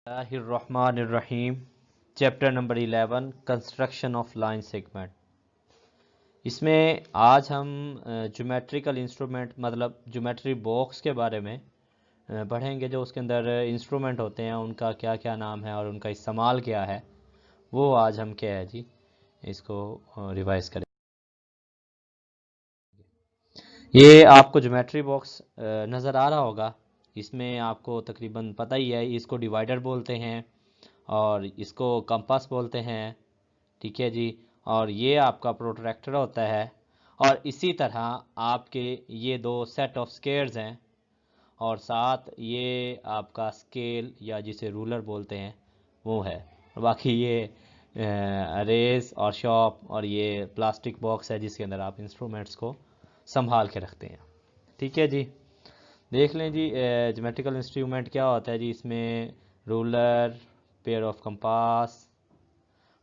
बिस्मिल्लाहिर्रहमानिर्रहीम। Chapter number 11 construction of line segment. इसमें आज हम ज्योमेट्रिकल इंस्ट्रूमेंट मतलब ज्योमेट्री बॉक्स के बारे में पढ़ेंगे। जो उसके अंदर इंस्ट्रूमेंट होते हैं उनका क्या क्या नाम है और उनका इस्तेमाल क्या है, वो आज हम क्या है जी इसको रिवाइज करें। ये आपको ज्योमेट्री बॉक्स नज़र आ रहा होगा। इसमें आपको तकरीबन पता ही है, इसको डिवाइडर बोलते हैं और इसको कंपास बोलते हैं, ठीक है जी। और ये आपका प्रोट्रैक्टर होता है और इसी तरह आपके ये दो सेट ऑफ स्केयर्स हैं और साथ ये आपका स्केल या जिसे रूलर बोलते हैं वो है। और बाकी ये अरेज और शॉप और ये प्लास्टिक बॉक्स है जिसके अंदर आप इंस्ट्रूमेंट्स को संभाल के रखते हैं, ठीक है जी। देख लें जी ज्योमेट्रिकल इंस्ट्रूमेंट क्या होता है जी। इसमें ruler, pair of compass,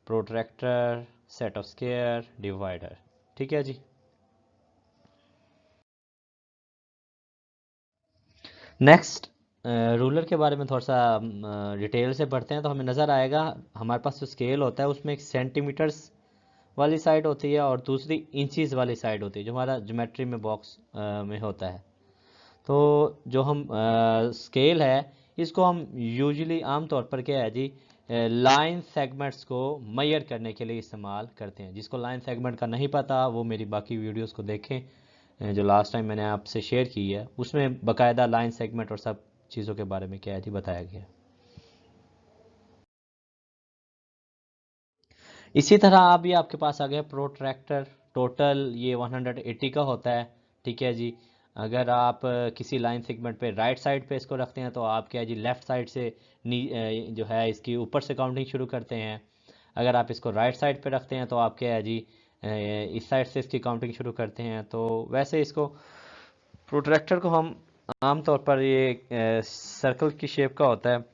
protractor, set of square, divider, ठीक है जी। नेक्स्ट रूलर के बारे में थोड़ा सा डिटेल से पढ़ते हैं तो हमें नज़र आएगा हमारे पास जो स्केल होता है उसमें एक सेंटीमीटर्स वाली साइड होती है और दूसरी इंचेस वाली साइड होती है जो हमारा ज्योमेट्री में बॉक्स में होता है। तो जो हम स्केल है इसको हम यूजुअली आम तौर पर क्या है जी लाइन सेगमेंट्स को मेजर करने के लिए इस्तेमाल करते हैं। जिसको लाइन सेगमेंट का नहीं पता वो मेरी बाकी वीडियोस को देखें जो लास्ट टाइम मैंने आपसे शेयर की है, उसमें बाकायदा लाइन सेगमेंट और सब चीज़ों के बारे में क्या है जी बताया गया है। इसी तरह अभी आपके पास आ गया प्रोट्रैक्टर। टोटल ये 180 का होता है, ठीक है जी। अगर आप किसी लाइन सेगमेंट पे राइट साइड पे इसको रखते हैं तो आप क्या है जी लेफ़्ट साइड से जो है इसकी ऊपर से काउंटिंग शुरू करते हैं। अगर आप इसको राइट साइड पे रखते हैं तो आप क्या है जी इस साइड से इसकी काउंटिंग शुरू करते हैं। तो वैसे इसको प्रोट्रैक्टर को हम आम तौर पर ये सर्कल की शेप का होता है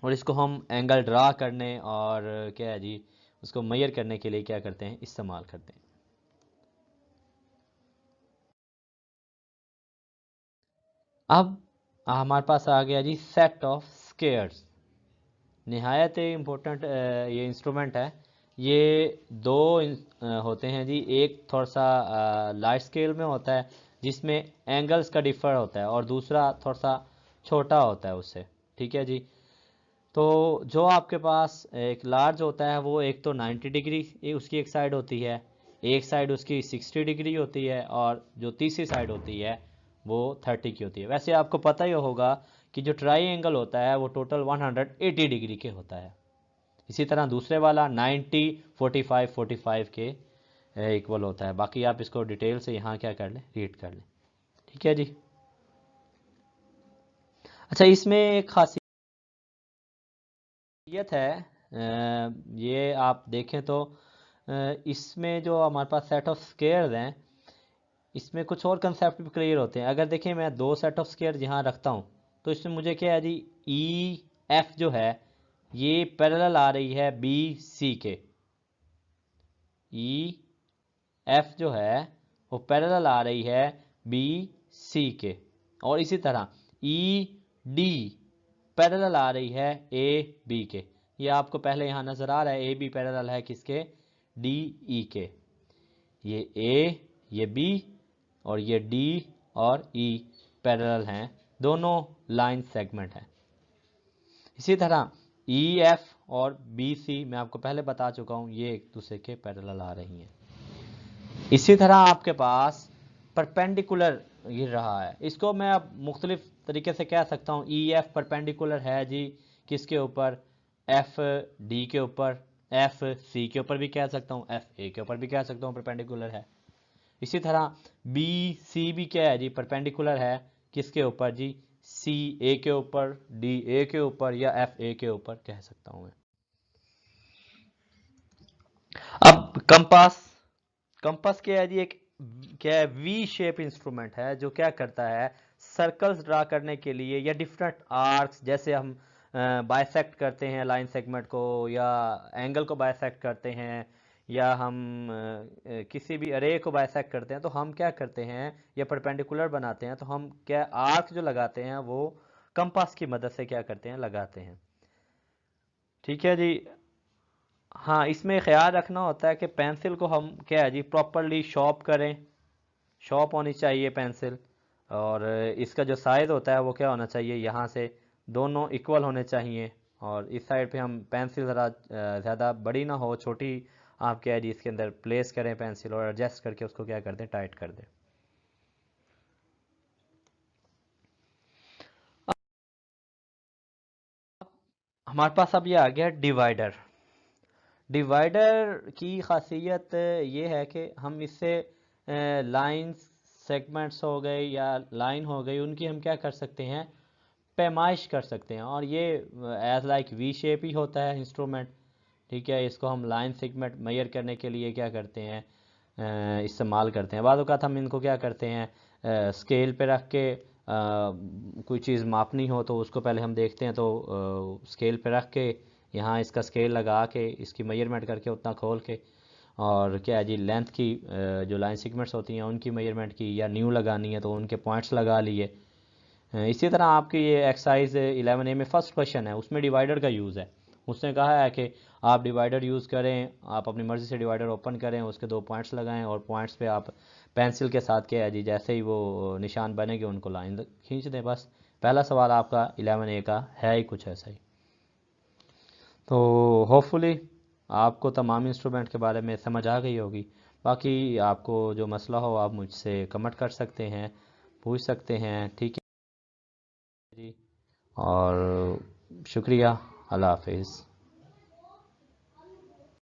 और इसको हम एंगल ड्रा करने और क्या है जी उसको मेजर करने के लिए क्या करते हैं, इस्तेमाल करते हैं। अब हमारे पास आ गया जी सेट ऑफ स्केयर्स। निहायत इम्पोर्टेंट ये इंस्ट्रूमेंट है। ये दो होते हैं जी। एक थोड़ा सा लार्ज स्केल में होता है जिसमें एंगल्स का डिफर होता है और दूसरा थोड़ा सा छोटा होता है उससे, ठीक है जी। तो जो आपके पास एक लार्ज होता है वो एक तो 90 डिग्री उसकी एक साइड होती है, एक साइड उसकी 60 डिग्री होती है और जो तीसरी साइड होती है वो 30 की होती है। वैसे आपको पता ही होगा कि जो ट्राई एंगल होता है वो टोटल 180 डिग्री के होता है। इसी तरह दूसरे वाला 90 45 45 के इक्वल होता है। बाकी आप इसको डिटेल से यहाँ क्या कर लें, रीड कर लें, ठीक है जी। अच्छा, इसमें एक खासियत है ये आप देखें तो इसमें जो हमारे पास सेट ऑफ स्केयर्स हैं इसमें कुछ और कंसेप्ट भी क्लियर होते हैं। अगर देखें मैं दो सेट ऑफ स्केयर यहाँ रखता हूँ तो इसमें मुझे क्या है जी ई एफ जो है ये पैरेलल आ रही है बी सी के। ई एफ जो है वो पैरेलल आ रही है बी सी के और इसी तरह ई डी पैरेलल आ रही है ए बी के। ये आपको पहले यहाँ नज़र आ रहा है ए बी पैरेलल है किसके, डी ई के। ये ए, ये बी और ये डी और ई पैरेलल हैं, दोनों लाइन सेगमेंट हैं। इसी तरह ई एफ और बी सी मैं आपको पहले बता चुका हूँ ये एक दूसरे के पैरेलल आ रही हैं। इसी तरह आपके पास परपेंडिकुलर गिर रहा है। इसको मैं अब मुख्तलिफ तरीके से कह सकता हूँ। ई एफ परपेंडिकुलर है जी किसके ऊपर, एफ डी के ऊपर, एफ सी के ऊपर भी कह सकता हूँ, एफ ए के ऊपर भी कह सकता हूँ परपेंडिकुलर है। इसी तरह बी सी भी क्या है जी परपेंडिकुलर है किसके ऊपर जी, सी ए के ऊपर, डी ए के ऊपर या एफ ए के ऊपर कह सकता हूँ मैं। अब कंपास, कंपास क्या है जी एक क्या है वी शेप इंस्ट्रूमेंट है जो क्या करता है सर्कल्स ड्रा करने के लिए या डिफरेंट आर्क्स, जैसे हम बाइसेक्ट करते हैं लाइन सेगमेंट को या एंगल को बाइसेक्ट करते हैं या हम किसी भी अरे को बाइसेक्ट करते हैं तो हम क्या करते हैं या परपेंडिकुलर बनाते हैं तो हम क्या आर्क जो लगाते हैं वो कंपास की मदद से क्या करते हैं लगाते हैं। ठीक है जी। हाँ, इसमें ख्याल रखना होता है कि पेंसिल को हम क्या है जी प्रॉपरली शॉर्प करें, शॉर्प होनी चाहिए पेंसिल। और इसका जो साइज़ होता है वो क्या होना चाहिए, यहाँ से दोनों इक्वल होने चाहिए। और इस साइड पे हम पेंसिल ज़रा ज़्यादा बड़ी ना हो, छोटी आप क्या है जी इसके अंदर प्लेस करें पेंसिल, और एडजस्ट करके उसको क्या कर दें, टाइट कर दें। हमारे पास अब ये आ गया डिवाइडर। डिवाइडर की खासियत ये है कि हम इससे लाइंस, सेगमेंट्स हो गए या लाइन हो गई, उनकी हम क्या कर सकते हैं, पैमाइश कर सकते हैं। और ये एज लाइक वी शेप ही होता है इंस्ट्रूमेंट। ठीक है, इसको हम लाइन सेगमेंट मेजर करने के लिए क्या करते हैं, इस्तेमाल करते हैं। बाद औक़ात हम इनको क्या करते हैं, स्केल पे रख के कोई चीज़ मापनी हो तो उसको पहले हम देखते हैं, तो स्केल पे रख के यहाँ इसका स्केल लगा के इसकी मेजरमेंट करके उतना खोल के, और क्या है जी लेंथ की जो लाइन सेगमेंट्स होती हैं उनकी मेजरमेंट की, या न्यू लगानी है तो उनके पॉइंट्स लगा लिए। इसी तरह आपकी ये एक्सरसाइज 11A में फर्स्ट क्वेश्चन है, उसमें डिवाइडर का यूज़ है। उसने कहा है कि आप डिवाइडर यूज़ करें, आप अपनी मर्ज़ी से डिवाइडर ओपन करें, उसके 2 पॉइंट्स लगाएं, और पॉइंट्स पे आप पेंसिल के साथ क्या है जी जैसे ही वो निशान बनेंगे उनको लाइन खींच दें। बस पहला सवाल आपका 11A का है ही कुछ ऐसा ही। तो होपफुली आपको तमाम इंस्ट्रूमेंट के बारे में समझ आ गई होगी। बाकी आपको जो मसला हो आप मुझसे कमेंट कर सकते हैं, पूछ सकते हैं। ठीक है जी, और शुक्रिया। अल्लाह हाफिज़।